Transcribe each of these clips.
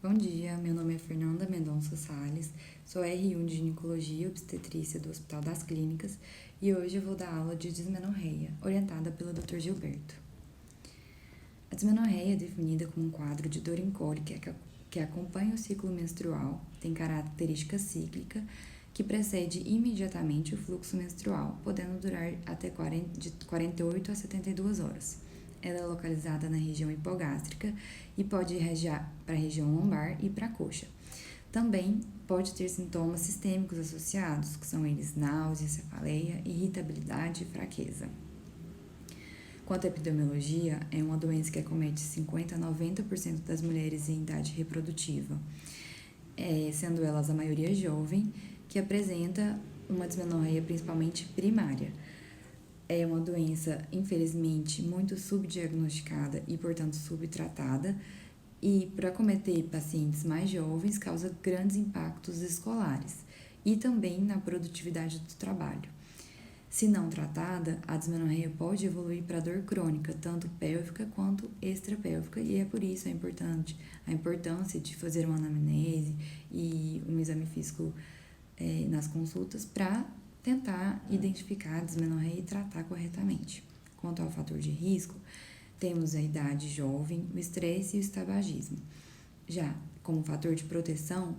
Bom dia, meu nome é Fernanda Mendonça Salles, sou R1 de Ginecologia e Obstetrícia do Hospital das Clínicas e hoje eu vou dar aula de dismenorreia, orientada pelo Dr. Gilberto. A dismenorreia é definida como um quadro de dor em cólica que acompanha o ciclo menstrual, tem característica cíclica, que precede imediatamente o fluxo menstrual, podendo durar até de 48 a 72 horas. Ela é localizada na região hipogástrica e pode irradiar para a região lombar e para a coxa. Também pode ter sintomas sistêmicos associados, que são eles náusea, cefaleia, irritabilidade e fraqueza. Quanto à epidemiologia, é uma doença que acomete 50 a 90% das mulheres em idade reprodutiva, sendo elas a maioria jovem, que apresenta uma dismenorreia principalmente primária. É uma doença, infelizmente, muito subdiagnosticada e, portanto, subtratada, e para acometer pacientes mais jovens causa grandes impactos escolares e também na produtividade do trabalho. Se não tratada, a dismenorreia pode evoluir para dor crônica, tanto pélvica quanto extrapélvica, e é por isso a importância de fazer uma anamnese e um exame físico nas consultas para tentar identificar a dismenorreia e tratar corretamente. Quanto ao fator de risco, temos a idade jovem, o estresse e o tabagismo. Já como fator de proteção,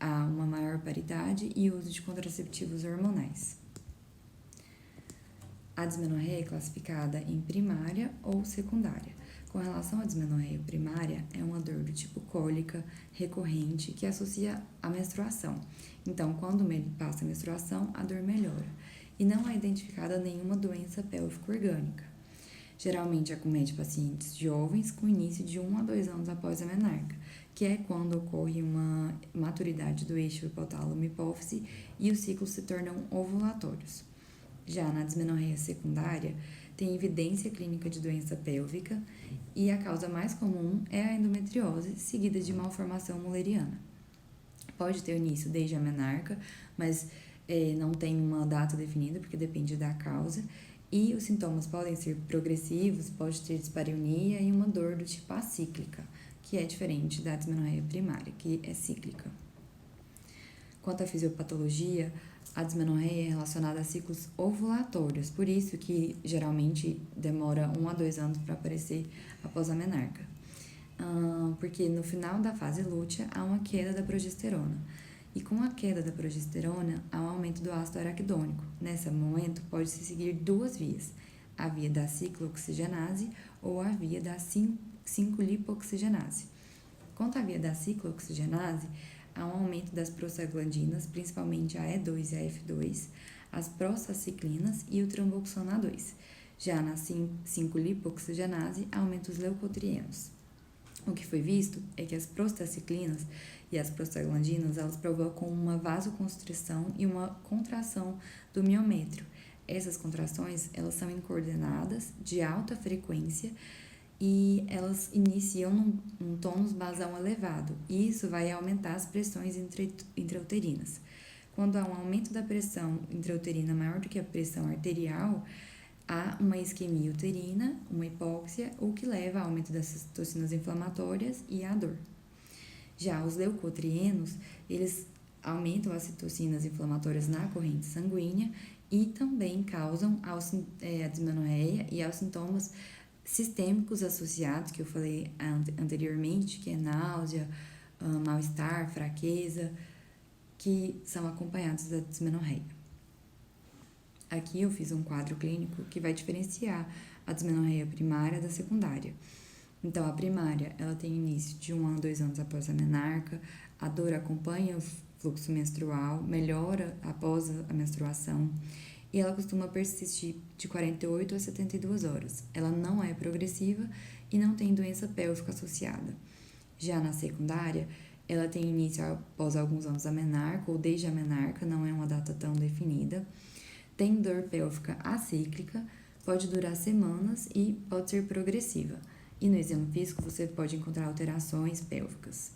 há uma maior paridade e uso de contraceptivos hormonais. A dismenorreia é classificada em primária ou secundária. Com relação à dismenorreia primária, é uma dor do tipo cólica, recorrente, que associa à menstruação. Então, quando passa a menstruação, a dor melhora. E não é identificada nenhuma doença pélvico-orgânica. Geralmente acomete pacientes jovens com início de 1 a 2 anos após a menarca, que é quando ocorre uma maturidade do eixo hipotálamo-hipófise e os ciclos se tornam ovulatórios. Já na dismenorreia secundária, tem evidência clínica de doença pélvica e a causa mais comum é a endometriose, seguida de malformação mulleriana. Pode ter início desde a menarca, mas não tem uma data definida, porque depende da causa, e os sintomas podem ser progressivos, pode ter dispareunia e uma dor do tipo acíclica, que é diferente da dismenorreia primária, que é cíclica. Quanto à fisiopatologia, a dismenorreia é relacionada a ciclos ovulatórios, por isso que geralmente demora 1 a 2 anos para aparecer após a menarca. Porque no final da fase lútea há uma queda da progesterona. E com a queda da progesterona, há um aumento do ácido araquidônico. Nesse momento, pode-se seguir duas vias: a via da ciclooxigenase ou a via da 5-lipoxigenase. Quanto à via da ciclooxigenase, há um aumento das prostaglandinas, principalmente a E2 e a F2, as prostaciclinas e o tromboxano A2. Já na 5-lipoxigenase, aumenta os leucotrienos. O que foi visto é que as prostaciclinas e as prostaglandinas, elas provocam uma vasoconstrição e uma contração do miométrio. Essas contrações, elas são incoordenadas, de alta frequência, e elas iniciam num tônus basal elevado, e isso vai aumentar as pressões intrauterinas. Quando há um aumento da pressão intrauterina maior do que a pressão arterial, há uma isquemia uterina, uma hipóxia, o que leva ao aumento das citocinas inflamatórias e à dor. Já os leucotrienos, eles aumentam as citocinas inflamatórias na corrente sanguínea e também causam a dismenorreia e aos sintomas sistêmicos associados, que eu falei anteriormente, que é náusea, mal-estar, fraqueza, que são acompanhados da dismenorreia. Aqui eu fiz um quadro clínico que vai diferenciar a dismenorreia primária da secundária. Então, a primária, ela tem início de 1 a 2 anos após a menarca, a dor acompanha o fluxo menstrual, melhora após a menstruação, e ela costuma persistir de 48 a 72 horas. Ela não é progressiva e não tem doença pélvica associada. Já na secundária, ela tem início após alguns anos da menarca ou desde a menarca, não é uma data tão definida. Tem dor pélvica acíclica, pode durar semanas e pode ser progressiva. E no exame físico você pode encontrar alterações pélvicas.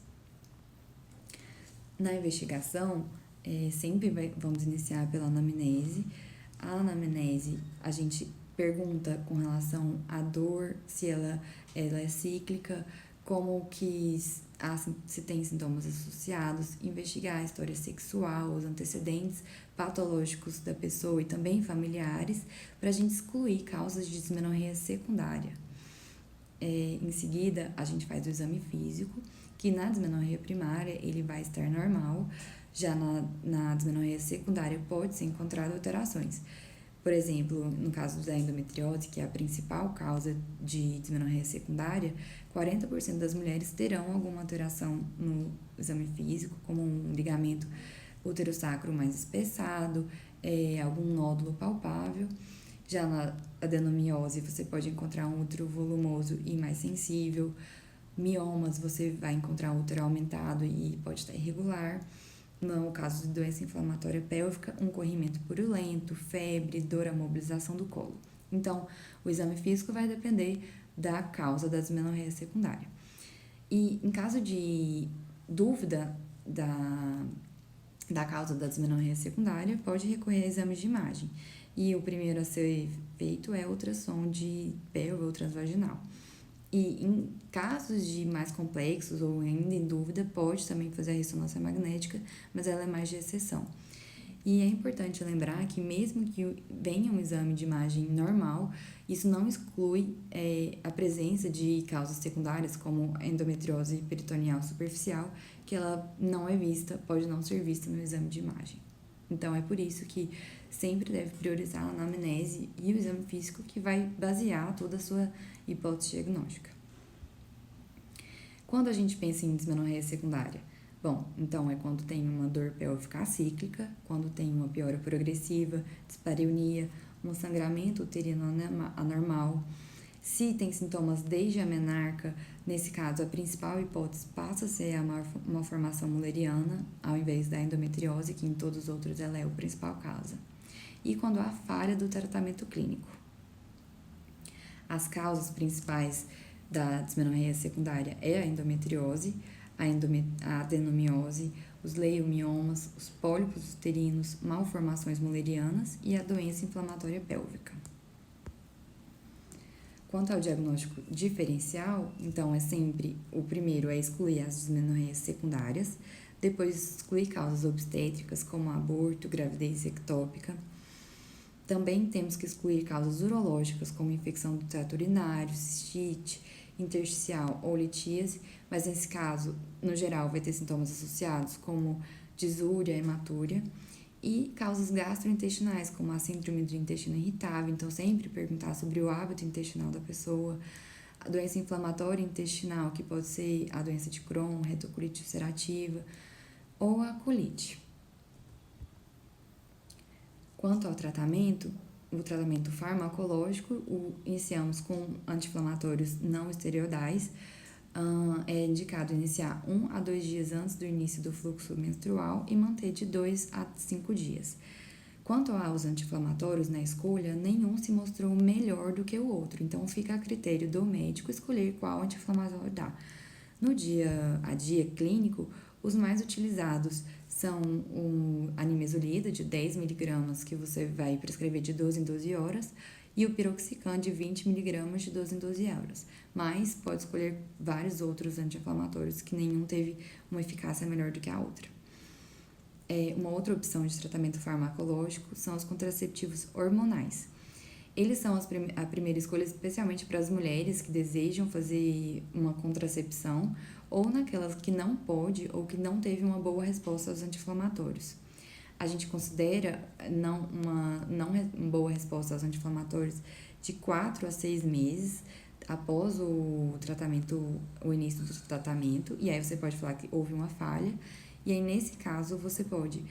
Na investigação, vamos iniciar pela anamnese. A anamnese, a gente pergunta com relação à dor, se ela é cíclica, como que se tem sintomas associados, investigar a história sexual, os antecedentes patológicos da pessoa e também familiares, para a gente excluir causas de dismenorreia secundária. Em seguida, a gente faz o exame físico, que na dismenorreia primária ele vai estar normal, já na dismenorreia secundária pode ser encontrado alterações. Por exemplo, no caso da endometriose, que é a principal causa de dismenorreia secundária, 40% das mulheres terão alguma alteração no exame físico, como um ligamento útero-sacro mais espessado, algum nódulo palpável. Já na adenomiose, você pode encontrar um útero volumoso e mais sensível. Miomas, você vai encontrar um útero aumentado e pode estar irregular. No caso de doença inflamatória pélvica, um corrimento purulento, febre, dor à mobilização do colo. Então, o exame físico vai depender da causa da dismenorreia secundária. E em caso de dúvida da causa da dismenorreia secundária, pode recorrer a exames de imagem. E o primeiro a ser feito é ultrassom de pelve ou transvaginal. E em casos de mais complexos ou ainda em dúvida, pode também fazer a ressonância magnética, mas ela é mais de exceção. E é importante lembrar que mesmo que venha um exame de imagem normal, isso não exclui a presença de causas secundárias, como a endometriose peritoneal superficial, que ela não é vista, pode não ser vista no exame de imagem. Então, é por isso que sempre deve priorizar a anamnese e o exame físico, que vai basear toda a sua hipótese diagnóstica. Quando a gente pensa em dismenorreia secundária? Bom, então é quando tem uma dor pélvica acíclica, quando tem uma piora progressiva, dispareunia, um sangramento uterino anormal. Se tem sintomas desde a menarca, nesse caso a principal hipótese passa a ser a malformação mulleriana, ao invés da endometriose, que em todos os outros ela é a principal causa. E quando há falha do tratamento clínico. As causas principais da dismenorreia secundária é a endometriose, a adenomiose, os leiomiomas, os pólipos uterinos, malformações mullerianas e a doença inflamatória pélvica. Quanto ao diagnóstico diferencial, então é sempre o primeiro é excluir as dismenorreias secundárias, depois excluir causas obstétricas como aborto, gravidez ectópica. Também temos que excluir causas urológicas como infecção do trato urinário, cistite, intersticial ou litíase, mas nesse caso, no geral, vai ter sintomas associados como disúria, hematúria. E causas gastrointestinais, como a síndrome do intestino irritável, então sempre perguntar sobre o hábito intestinal da pessoa, a doença inflamatória intestinal, que pode ser a doença de Crohn, retocolite ulcerativa, ou a colite. Quanto ao tratamento, o tratamento farmacológico, iniciamos com anti-inflamatórios não esteroidais. É indicado iniciar 1 a 2 dias antes do início do fluxo menstrual e manter de 2 a 5 dias. Quanto aos anti-inflamatórios na escolha, nenhum se mostrou melhor do que o outro, então fica a critério do médico escolher qual anti-inflamatório dar. No dia a dia clínico, os mais utilizados são o animesolida de 10 mg, que você vai prescrever de 12 em 12 horas, e o piroxicam de 20 mg de 12 em 12 horas. Mas pode escolher vários outros anti-inflamatórios que nenhum teve uma eficácia melhor do que a outra. Uma outra opção de tratamento farmacológico são os contraceptivos hormonais. Eles são a primeira escolha especialmente para as mulheres que desejam fazer uma contracepção ou naquelas que não pode ou que não teve uma boa resposta aos anti-inflamatórios. A gente considera uma boa resposta aos anti-inflamatórios de 4 a 6 meses após o início do tratamento, e aí você pode falar que houve uma falha, e aí nesse caso você pode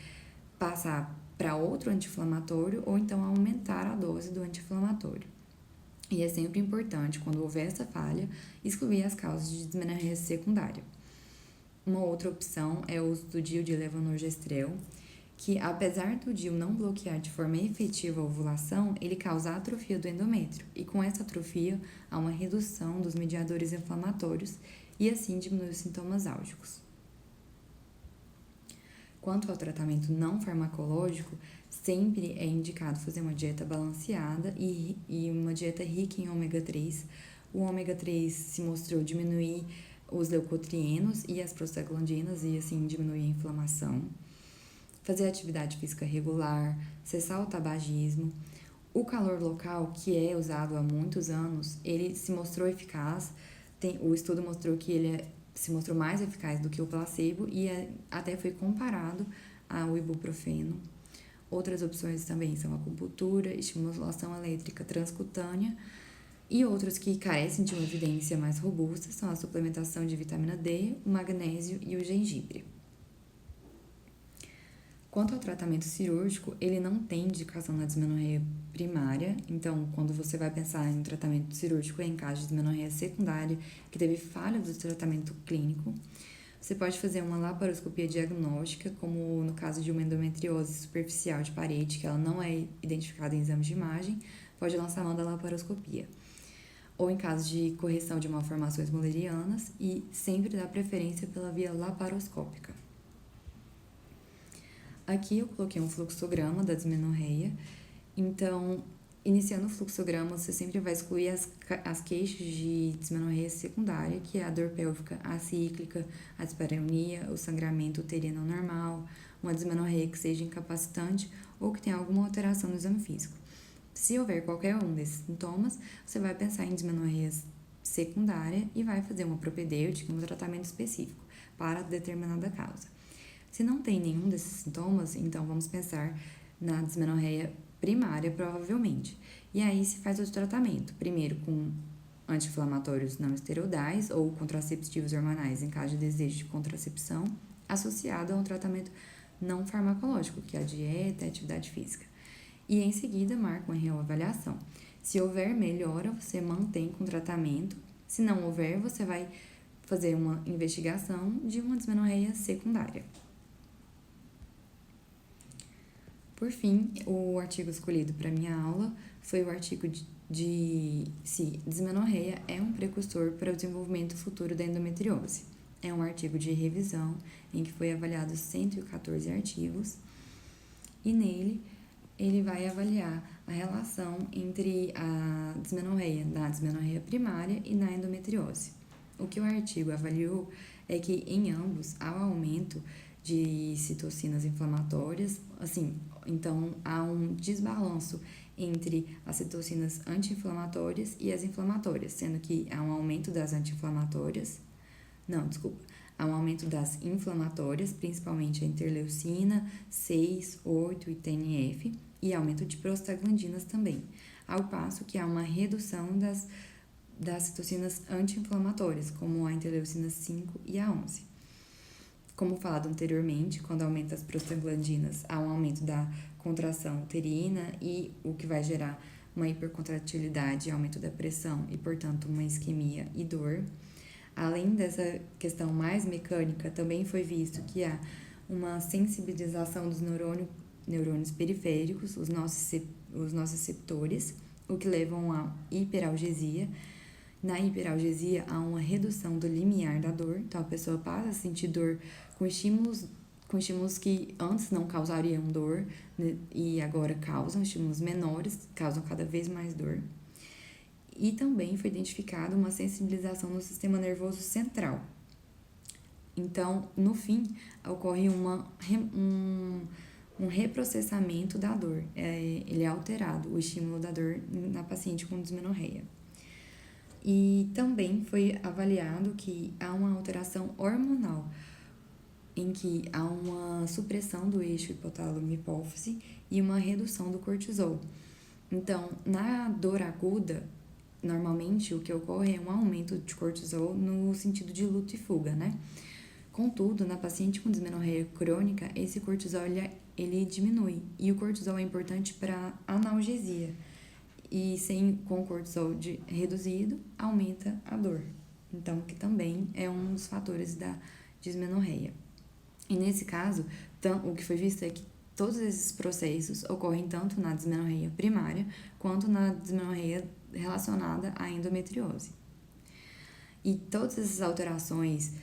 passar para outro anti-inflamatório ou então aumentar a dose do anti-inflamatório. E é sempre importante, quando houver essa falha, excluir as causas de dismenorreia secundária. Uma outra opção é o uso do DIU de levonorgestrel, que apesar do DIU não bloquear de forma efetiva a ovulação, ele causa atrofia do endométrio, e com essa atrofia há uma redução dos mediadores inflamatórios e assim diminui os sintomas álgicos. Quanto ao tratamento não farmacológico, sempre é indicado fazer uma dieta balanceada e uma dieta rica em ômega 3. O ômega 3 se mostrou diminuir os leucotrienos e as prostaglandinas e assim diminuir a inflamação. Fazer atividade física regular, cessar o tabagismo. O calor local, que é usado há muitos anos, ele se mostrou eficaz. O estudo mostrou que ele se mostrou mais eficaz do que o placebo e até foi comparado ao ibuprofeno. Outras opções também são acupuntura, estimulação elétrica transcutânea e outros que carecem de uma evidência mais robusta são a suplementação de vitamina D, o magnésio e o gengibre. Quanto ao tratamento cirúrgico, ele não tem indicação na dismenorreia primária, então quando você vai pensar em tratamento cirúrgico é em caso de dismenorreia secundária, que teve falha do tratamento clínico. Você pode fazer uma laparoscopia diagnóstica, como no caso de uma endometriose superficial de parede, que ela não é identificada em exames de imagem, pode lançar mão da laparoscopia. Ou em caso de correção de malformações mullerianas e sempre dá preferência pela via laparoscópica. Aqui eu coloquei um fluxograma da dismenorreia, então, iniciando o fluxograma, você sempre vai excluir as queixas de dismenorreia secundária, que é a dor pélvica acíclica, a dispareunia, o sangramento uterino normal, uma dismenorreia que seja incapacitante ou que tenha alguma alteração no exame físico. Se houver qualquer um desses sintomas, você vai pensar em dismenorreia secundária e vai fazer uma propedêutica, um tratamento específico para determinada causa. Se não tem nenhum desses sintomas, então vamos pensar na dismenorreia primária, provavelmente. E aí se faz o tratamento, primeiro com anti-inflamatórios não esteroidais ou contraceptivos hormonais em caso de desejo de contracepção, associado a um tratamento não farmacológico, que é a dieta e a atividade física. E em seguida marca uma reavaliação. Se houver melhora, você mantém com o tratamento. Se não houver, você vai fazer uma investigação de uma dismenorreia secundária. Por fim, o artigo escolhido para minha aula foi o artigo de se dismenorreia é um precursor para o desenvolvimento futuro da endometriose. É um artigo de revisão em que foi avaliado 114 artigos e nele ele vai avaliar a relação entre a dismenorreia na dismenorreia primária e na endometriose. O que o artigo avaliou é que em ambos há um aumento de citocinas inflamatórias, então há um desbalanço entre as citocinas anti-inflamatórias e as inflamatórias, sendo que há um aumento das anti-inflamatórias, há um aumento das inflamatórias, principalmente a interleucina 6, 8 e TNF, e aumento de prostaglandinas também, ao passo que há uma redução das citocinas anti-inflamatórias, como a interleucina 5 e a 11. Como falado anteriormente, quando aumenta as prostaglandinas, há um aumento da contração uterina e o que vai gerar uma hipercontratilidade, aumento da pressão e, portanto, uma isquemia e dor. Além dessa questão mais mecânica, também foi visto que há uma sensibilização dos neurônios periféricos, os nociceptores, o que levam a hiperalgesia. Na hiperalgesia, há uma redução do limiar da dor, então a pessoa passa a sentir dor com estímulos que antes não causariam dor, né, e agora causam, estímulos menores, causam cada vez mais dor. E também foi identificada uma sensibilização no sistema nervoso central. Então, no fim, ocorre um reprocessamento da dor, ele é alterado, o estímulo da dor na paciente com dismenorreia. E também foi avaliado que há uma alteração hormonal, em que há uma supressão do eixo hipotálamo-hipófise e uma redução do cortisol. Então, na dor aguda, normalmente o que ocorre é um aumento de cortisol no sentido de luta e fuga, né? Contudo, na paciente com dismenorreia crônica, esse cortisol ele diminui, e o cortisol é importante para analgesia. E com cortisol reduzido, aumenta a dor. Então, que também é um dos fatores da dismenorreia. E nesse caso, o que foi visto é que todos esses processos ocorrem tanto na dismenorreia primária quanto na dismenorreia relacionada à endometriose. E todas essas alterações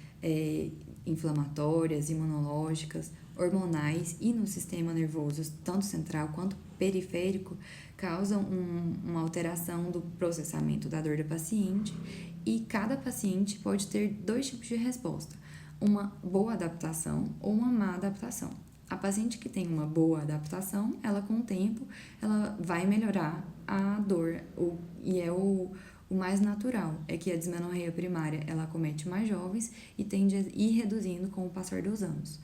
inflamatórias, imunológicas, hormonais e no sistema nervoso, tanto central quanto periférico, causam uma alteração do processamento da dor da paciente e cada paciente pode ter dois tipos de resposta: uma boa adaptação ou uma má adaptação. A paciente que tem uma boa adaptação, ela com o tempo, ela vai melhorar a dor, e é o mais natural, é que a dismenorreia primária, ela acomete mais jovens e tende a ir reduzindo com o passar dos anos.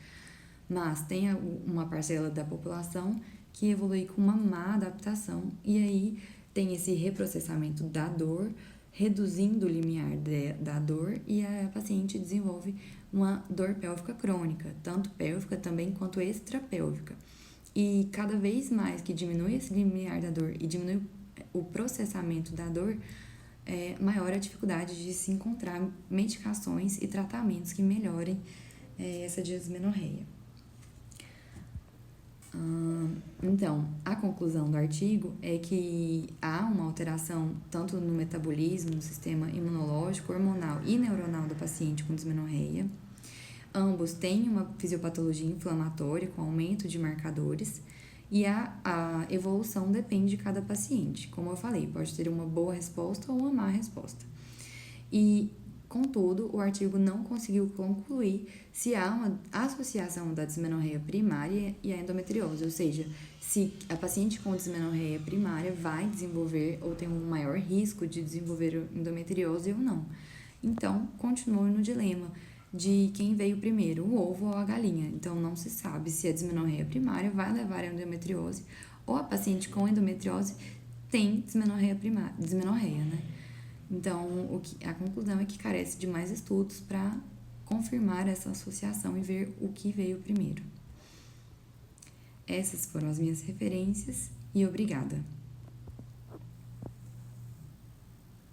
Mas tem uma parcela da população que evolui com uma má adaptação e aí tem esse reprocessamento da dor, reduzindo o limiar da dor, e a paciente desenvolve uma dor pélvica crônica, tanto pélvica também quanto extrapélvica. E cada vez mais que diminui esse limiar da dor e diminui o processamento da dor, maior a dificuldade de se encontrar medicações e tratamentos que melhorem essa dismenorreia. Então, a conclusão do artigo é que há uma alteração tanto no metabolismo, no sistema imunológico, hormonal e neuronal do paciente com dismenorreia. Ambos têm uma fisiopatologia inflamatória com aumento de marcadores e a evolução depende de cada paciente. Como eu falei, pode ter uma boa resposta ou uma má resposta. E, contudo, o artigo não conseguiu concluir se há uma associação da dismenorreia primária e a endometriose, ou seja, se a paciente com dismenorreia primária vai desenvolver ou tem um maior risco de desenvolver endometriose ou não. Então, continua no dilema de quem veio primeiro, o ovo ou a galinha. Então, não se sabe se a dismenorreia primária vai levar a endometriose ou a paciente com endometriose tem dismenorreia, né? Então, a conclusão é que carece de mais estudos para confirmar essa associação e ver o que veio primeiro. Essas foram as minhas referências e obrigada!